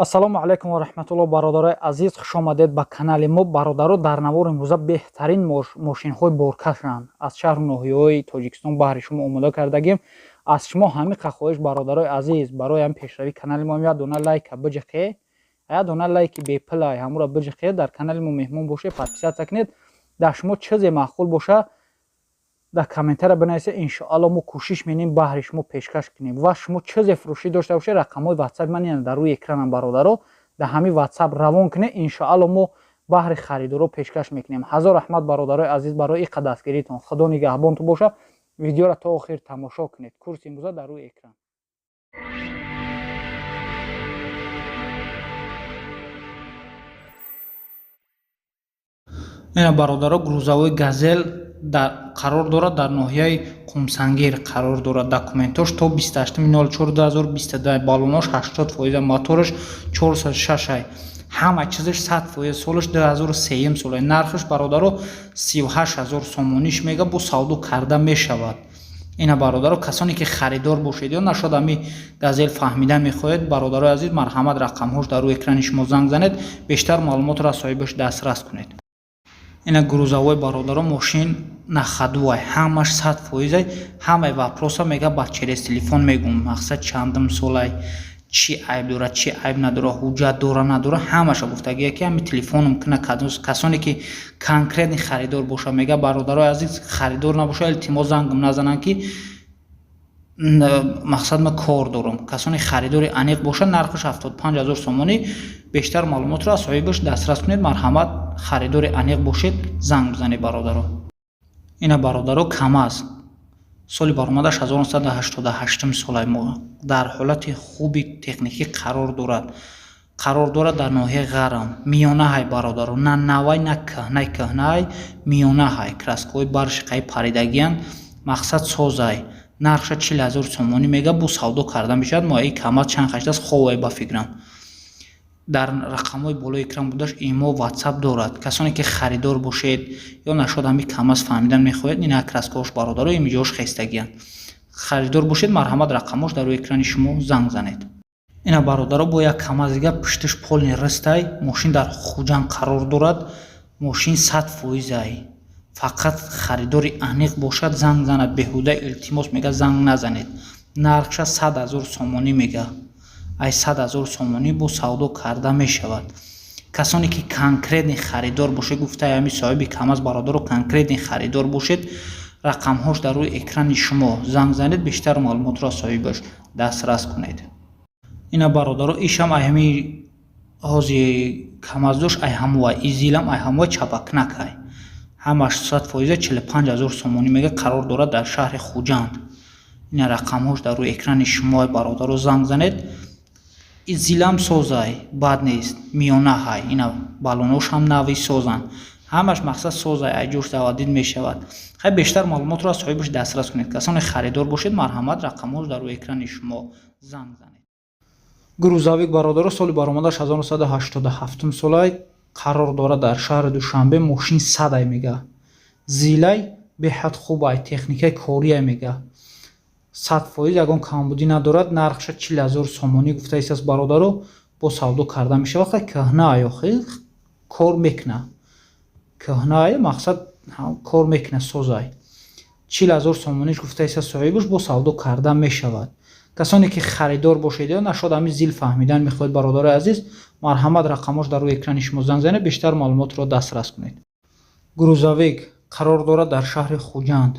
ассалому алайкум ва раҳматуллоҳ. бародарои азиз, хуш омадед ба канали мо. бародаро дар навори имрӯза беҳтарин мошинҳои боркашанд аз шаҳру ноҳияҳои тоҷикистон баҳри шумо омода кардагим. аз шумо ҳамиқа хоҳиш, бародарои азиз, барои ҳам пешравии канали мо як дона лайка биҷиқед, як дона лайки беплай ҳамура биҷиқед, дар канали мо меҳмон бошед, подписатсия кунед. дар шумо чизе маъқул боша дар комментария бинависед. иншоаллоҳ мо кӯшиш менем баҳри шумо пешкаш кунем. ва шумо чизе фурӯшӣ дошта бошед, рақамҳои ватсапи ман дар рӯи экранам бародаро, дар ҳамин ватсап равон кунед. иншоаллоҳ мо баҳри харидоро пешкаш мекунем. ҳазор раҳмат бародарои азиз барои иқа дастгиритон. худо нигаҳбонтон боша. видеоро то охир тамошо кунед. курси имрӯза дар рӯи экран. ина бародаро, грузовой газел қарор дорад, дар ноҳияи қумсангир қарор дорад. документош то 28/04/2022, баллонош 80%, моторш 406, ҳама чизаш 100%, солаш 2003 сол. нархш бародаро 38000 сомониш мега, бо савдо карда мешавад. ина бародаро, касоне ки харидор бошед ё нашуд ами газел фаҳмида мехоҳед, бародарои азиз, марҳамат, рақамҳош дар рӯи экрани шумо занг занед, бештар маълумотро аз соҳибаш дастрас кунед. ина грузовой бародаро, мошин нахадувай, ҳамаш 100%, ҳамаи вапроса мега ба через телефон мегум, мақсад чандам солай, чи айб дора, чи айб надора, ҳуҷҷат дора надора, ҳамаша гуфтагия ки ами телефоном кина касоне ки конкретни харидор боша, мега бародарои азиз, харидор набоша, илтимос зангам назанан ки мақсад ма кор дорам. касоне харидори аниқ боша, нархаш 75000 сомонӣ, бештар маълумотро аз соҳибаш дастрас кунед. марҳамат, харидори аниқ бошед, занг бизанед бародаро. ина бародаро, камаз соли баромадаш 1988 солай мо дар ҳолати хуби техникӣ қарор дорад дар ноҳияи ғарам. миёнаҳай бародаро, на навай, на кӯҳнаҳай, миёнаҳай, краскаҳои баршиқаи паридагиян, мақсад созай. нархша 40000 сомонӣ мега, бо савдо карда мешавад. мо ай камаз чанд хаштаст ховай ба фикрам. дар рақамҳои болои экран будаш имо ватсап дорад. касоне ки харидор бошед ё нашуд ами камаз фаҳмидан мехоҳед, ина краскаҳош бародаро имиҷош хестагиян. харидор бошед, марҳамат, рақамҳош дар рӯи экрани шумо занг занед. ина бародаро, бо як камазига пиштиш полни ристай, мошин дар хуҷан қарор дорад, мошин 100%. фақат харидори аниқ бошад, занг занад. беҳуда илтимос мега занг назанед. нархша 100000 сомонӣ мега. ай 100000 сомонӣ бо савдо карда мешавад. касоне ки конкретни харидор бошед, гуфтаи ами соҳиби камаз бародаро, конкретни харидор бошед, рақамҳош дар рӯи экрани шумо занг занед, бештар маълумотро аз соҳибаш дастрас кунед. ина бародаро, ишам ай ҳами ҳози камаз дошт, ай ҳамуай изилам, ай ҳамуай чапакнакай, ҳамаш 100%, 45000 сомонӣ мега, қарор дорад дар шаҳри хуҷанд. ина рақамҳош дар рӯи экрани шумо, ай бародаро, занг занед. зилам созай, бад нест, миёнаҳай, ина баллонош ҳам нави созанд, ҳамаш мақсад созай, ай ҷош завадид мешавад. хай бештар маълумотро аз соҳибаш дастрас кунед. касоне харидор бошед, марҳамат, рақамҳош дар рӯи экрани шумо занг занед. грузовик бародаро, соли баромадаш 1987 солай, қарор дорад дар шаҳри душанбе, мошин 100 мега, зилай беҳад хубай, техникаи кория мега, 100%, ягон камбудӣ надорад. нархша 40000 сомонӣ гуфтаистаст бародаро, бо савдо карда мешавад. хай кӯҳнаай, охир кор мекуна, кӯҳнаай, мақсад кор мекуна, созай. 40000 сомониш гуфтаистаст соҳибаш, бо савдо карда мешавад. касоне ки харидор бошед ё нашуд ами зил фаҳмидан мехоҳед, бародарои азиз, марҳамат, рақамош дар рӯи экрани шумо занг занед, бештар маълумотро дастрас кунед. грузовик қарор дорад дар шаҳри хуҷанд,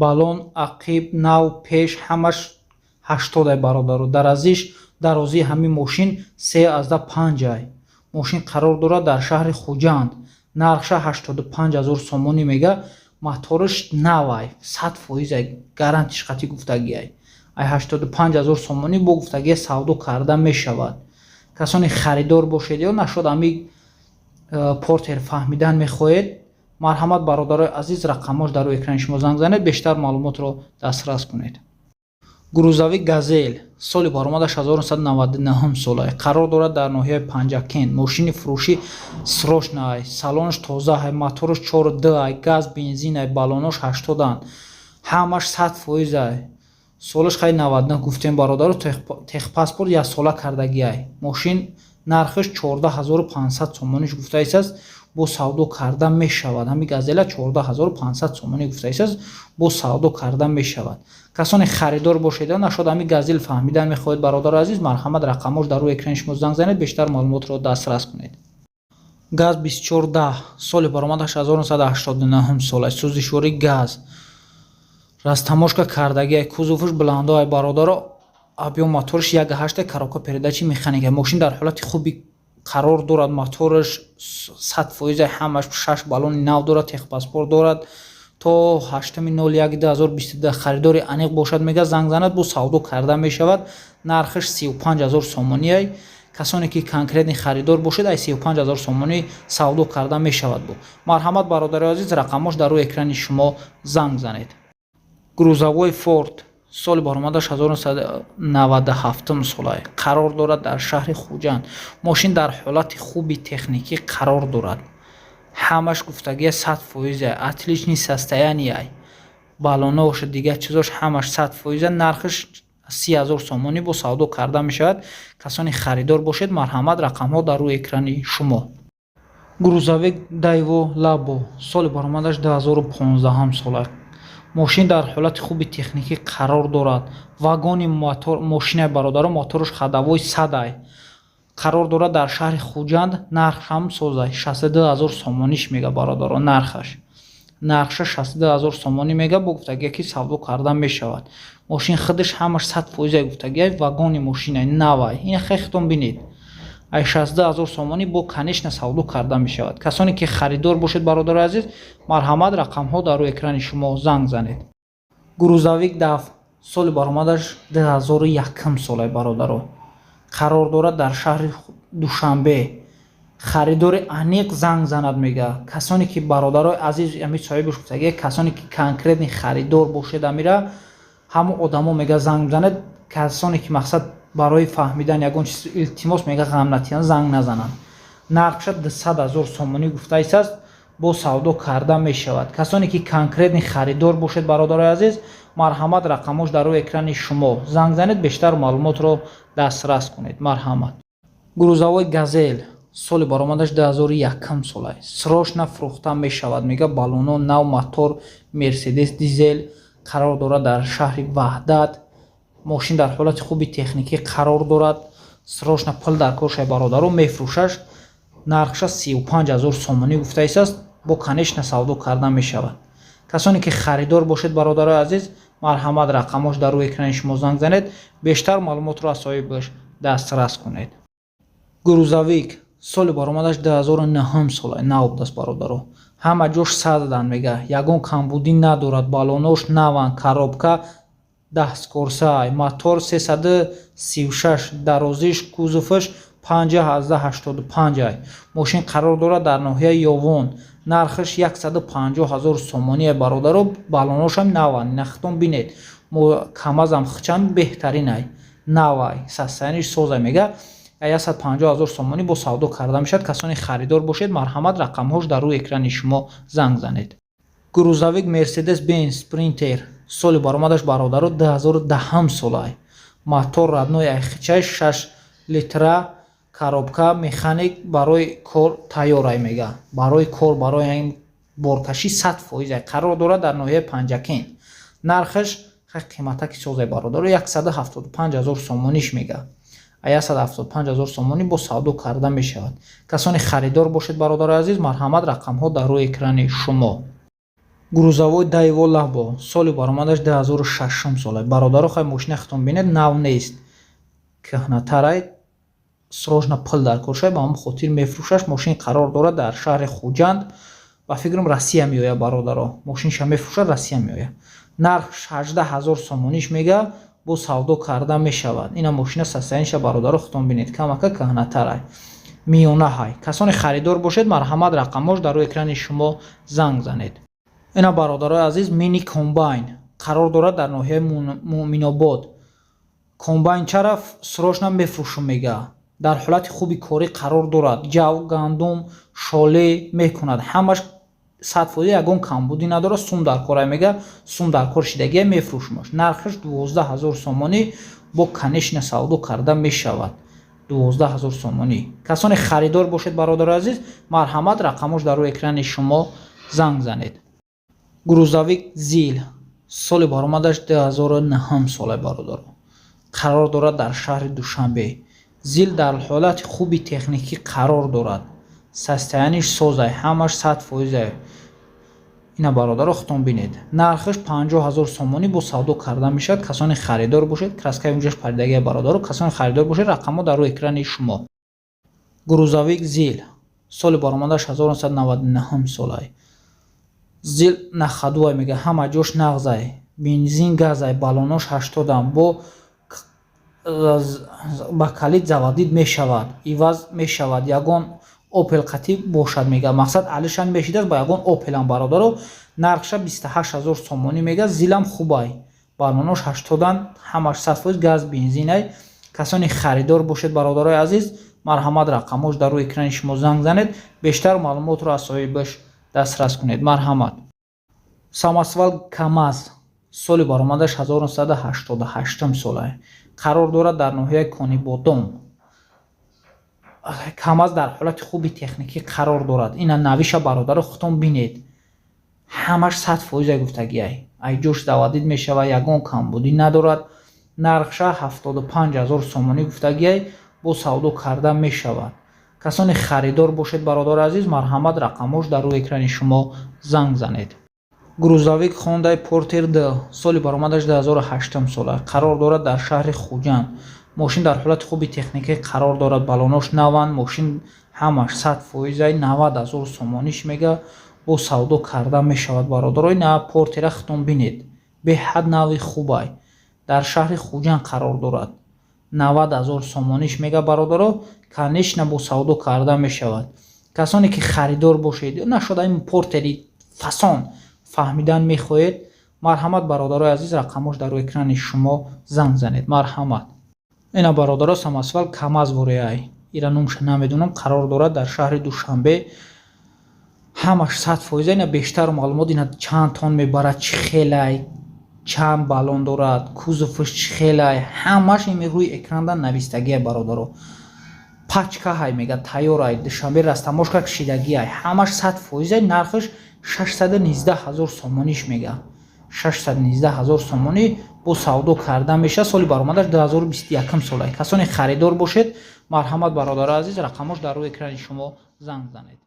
баллон, ақиб, нав, пеш, ҳамаш 80 бародаро. дарозии ҳамин мошин 3/5. мошин қарор дорад дар шаҳри хуҷанд, нархша 85000 сомонӣ мега, моторш навай, 100%, гарантиш қатӣ гуфтагиай, ай 85000 сомонӣ бо гуфтагия савдо карда мешавад. касоне харидор бошед ё нашуд ами портер фаҳмидан мехоҳед, марҳамат, бародарои азиз, рақамҳош дар рӯи экрани шумо занг занед, бештар маълумотро дастрас кунед. грузовик газел соли баромадаш 1999 солай, қарор дорад дар ноҳияи панҷакент, мошини фурӯши срочно, салонш тозаҳай, моторш 4D, газ, бензинай, баллонош 80, ҳамаш 100%. солаш хай 99 гуфтем бародаро, техпаспорт 1 сола кардагиай, мошин нархш 14500 сомониш гуфтаисаст, бо савдо карда мешавад. Ҳамин газела 14500 сомонӣ гуфтаисаст, бо савдо карда мешавад. касоне харидор бошеда нашуд ҳамин газел фаҳмидан мехоҳед, бародари азиз, марҳамат рақамош дар рӯи экрани шумо занг занед, бештар маълумотро дастрас кунед. газ 2410 соли баромадаш 1989 сол аст. сӯзишвори газ растамошка кардагиай кузовш бландоай бародаро объем моторш 1.8 коробка передачи механика. машин дар ҳолати хуби қарор дорад. моторш 100% ҳамаш 6 баллони нав дорад, техпаспорт дорад. то 8/01/2022 харидори аниқ бошад мега занг занад, бо савдо карда мешавад. нархш 35000 сомонӣ. касоне ки конкретни харидор бошед, ай 35000 сомонӣ савдо карда мешавад. бо марҳамат бародари азиз, рақамош дар рӯи экрани шумо занг занед. грузовой форд соли баромадаш 1997 солай қарор дорад дар шаҳри хуҷанд. мошин дар ҳолати хуби техникӣ қарор дорад. ҳамаш гуфтагия 100%, отлични состояние. баллонош дигар чизош ҳамаш 100%. нархш 30000 сомонӣ бо савдо карда мешавад. касони харидор бошед, марҳамат рақамҳо дар рӯи экрани шумо. грузовик Daewoo Labo соли баромадаш 2015 солай мошин дар ҳолати хуби техникӣ қарор дорад. вагони мотор мошинаи бародаро моторш ходовой садай қарор дорад дар шаҳри хуҷанд. нарх ҳам созай 62000 сомониш мега бародаро. нархша 62000 сомонӣ мега, бо гуфтагия ки савдо карда мешавад. мошин худаш ҳамаш 100% гуфтагия вагони мошинай навай. ин хехтон бинед, ай 62000 сомонӣ бо конечно савдо карда мешавад. касоне ки харидор бошед бародари азиз, марҳамат рақамҳо дар рӯи экрани шумо занг занед. грузовик DAF соли баромадаш 2001 солай бародаро қарор дорад дар шаҳри душанбе. харидори аниқ занг занад мега. касоне ки бародарои азиз ами соҳибаш гуфтагия, касоне ки конкретни харидор бошед амира ҳамо одамо мега занг занед. касоне ки мақсад барои фаҳмидан ягон чиз илтимос мега ғам натиҳан занг назананд. нархша 200000 сомонӣ гуфтаисаст, бо савдо карда мешавад. касоне ки конкретни харидор бошед бародари азиз, марҳамат рақамош дар рӯи экрани шумо занг занед, бештар маълумотро дастрас кунед. марҳамат. грузовой газел соли баромадаш 2001 солай срочно фурӯхта мешавад мега. баллоно нав, мотор мерседес дизел қарор дорад дар шаҳри ваҳдат. мошин дар ҳолати хуби техникӣ қарор дорад. срочно пул дар коршай бародаро мефурӯшаш. нархша 35000 сомонӣ гуфтаисаст, бо конечно савдо карда мешавад. касоне ки харидор бошед бародари азиз, марҳамат рақамош дар рӯи экрани шумо занг занед, бештар маълумотро аз соҳибаш дастрас кунед. грузовик соли баромадаш 2009 солай нав даст бародаро. ҳама ҷош сададан мега. ягон камбудӣ надорад. баллонош наван, коробка дасткорсай, мотор 336, дарозиш кузовш 50/85. мошин қарор дорад дар ноҳияи ёвон. нархш 150000 сомонӣ бародаро. баллоношам наван. нахтон бинед, камазам хчам беҳтаринай навай состояниш созай мега. 150000 сомонӣ бо савдо карда мешавад. касоне харидор бошед, марҳамат рақамҳош дар рӯи экрани шумо занг занед. грузовик мерседес бенз спринтер соли баромадаш бародаро 2010 солай мотор родной айхичай 6 литра, коробка механик барои кор тайёрай мега. барои кор барои ин боркаши 100% қарор дорад дар ноҳияи панҷакент. нархш қиматаки созай бародаро 175000 сомониш мега. 175000 сомонӣ бо савдо карда мешавад. касоне харидор бошед бародари азиз, марҳамат рақамҳо дар рӯи экрани шумо. грузовой Daewoo Labo соли баромадаш 2006 солай бародаро хай мошина хитон бинед, нав нест, кӯҳнатарай, срочно пул дар коршай, ба ҳамон хотир мефурӯшаш. мошин қарор дорад дар шаҳри хуҷанд. ба фикрам Россия меояд бародаро. мошинша мефурӯшад, Россия меояд. нарх 18000 сомониш мега, бо савдо карда мешавад. ина мошина состояниша бародаро хитон бинед, камака кӯҳнатарай, миёнаҳай. касоне харидор бошед, марҳамат рақамош дар рӯи экрани шумо занг занед. ина бародарои азиз, мини комбайн қарор дорад дар ноҳияи муъминобод. комбайн чараф срочно мефурӯшум мега. дар ҳолати хуби корӣ қарор дорад. ҷав, гандум, шоле мекунад. ҳамаш 100% ягон камбудӣ надорад. сум дар корай мега. сум дар кор шидагия мефурӯшумаш. нархш 12000 сомонӣ бо конечно савдо карда мешавад. 12000 сомонӣ. Касоне харидор бошед бародари азиз, марҳамат, рақамош дар рӯи экрани шумо занг занед. Грузовик Зил соли баромадаш 2009 соле бародаро. Қарор дорад дар шаҳри Душанбе. Зил дар ҳолати хуби техникӣ қарор дорад. Состояниш созай, ҳамаш 100%. Ина бародаро хутон бинед. Нархиш 50000 сомонӣ бо савдо карда мешавад. Касоне харидор бошед, краскаи унҷаш паридагия бародаро, касоне харидор бошед, рақамо дар рӯи экрани шумо. Грузовик Зил соли баромадаш 1999 солай. Зил нахадуай мега, ҳама ҷош нағзай, бензин газай, балонош 80 ба калид заводид мешавад, иваз мешавад, ягон опел қатӣ бошад мега. Мақсад алишан мешидаст ба ягон опелам бародаро. Нархша 28000 сомонӣ мега. Зилам хубай, балонош 80, ҳамаш 100% газ бензинай. Касони харидор бошед бародарои азиз, марҳамат, рақамош дар рӯи экрани шумо занг занед. Бештар маълумотро аз соҳибаш дастрас кунед. Марҳамат. Самосвал Камаз соли баромадаш 1988 солай. Қарор дорад дар ноҳияи Кони Бодом. Камаз дар ҳолати хуби техникӣ қарор дорад. Ина навиша бародаро хутон бинед. Ҳамаш 100% гуфтагиай. Айҷош заводид мешава, ягон камбудӣ надорад. Нархша 75000 сомонӣ гуфтагиай, бо савдо карда мешавад. Касоне харидор бошед бародари азиз, марҳамат, рақамош дар рӯи экрани шумо занг занед. Грузовик Хондай Портер соли баромадаш 2008 сола. Қарор дорад дар шаҳри Хуҷанд. Мошин дар ҳолати хуби техникӣ қарор дорад. Балонош наванд, мошин ҳамаш 100%, 90000 сомониш мега, бо савдо карда мешавад бародарои. На Портера хутон бинед. Беҳад нави хубай. Дар шаҳри Хуҷанд қарор дорад. 90000 сомониш мега бародаро. Конечно бо савдо карда мешавад. Касоне ки харидор бошед, нашуда ин Портери фасон фаҳмидан мехоҳед, марҳамат бародарои азиз, рақамош дар рӯи экрани шумо занг занед. Марҳамат. Ина бародаро самосвал Камаз вореай. Ира номша намедонам, қарор дорад дар шаҳри Душанбе. Ҳамаш 100%. Ина бештар маълумот, ина чанд тон мебарад, чӣ хелай, чанд балон дорад, кузовиш чӣ хелай, ҳамаш ими рӯи экранда навистагиай бародаро. Пачка ҳай мега, тайёрай, Душанбе растамошка кшидагиай, ҳамаш 100%. Нархиш 619000 сомониш мега. 619000 сомонӣ бо савдо карда меша. Соли баромадаш 2021 солай. Касоне харидор бошед, марҳамат бародари азиз, рақамош дар рӯи экрани шумо занг занед.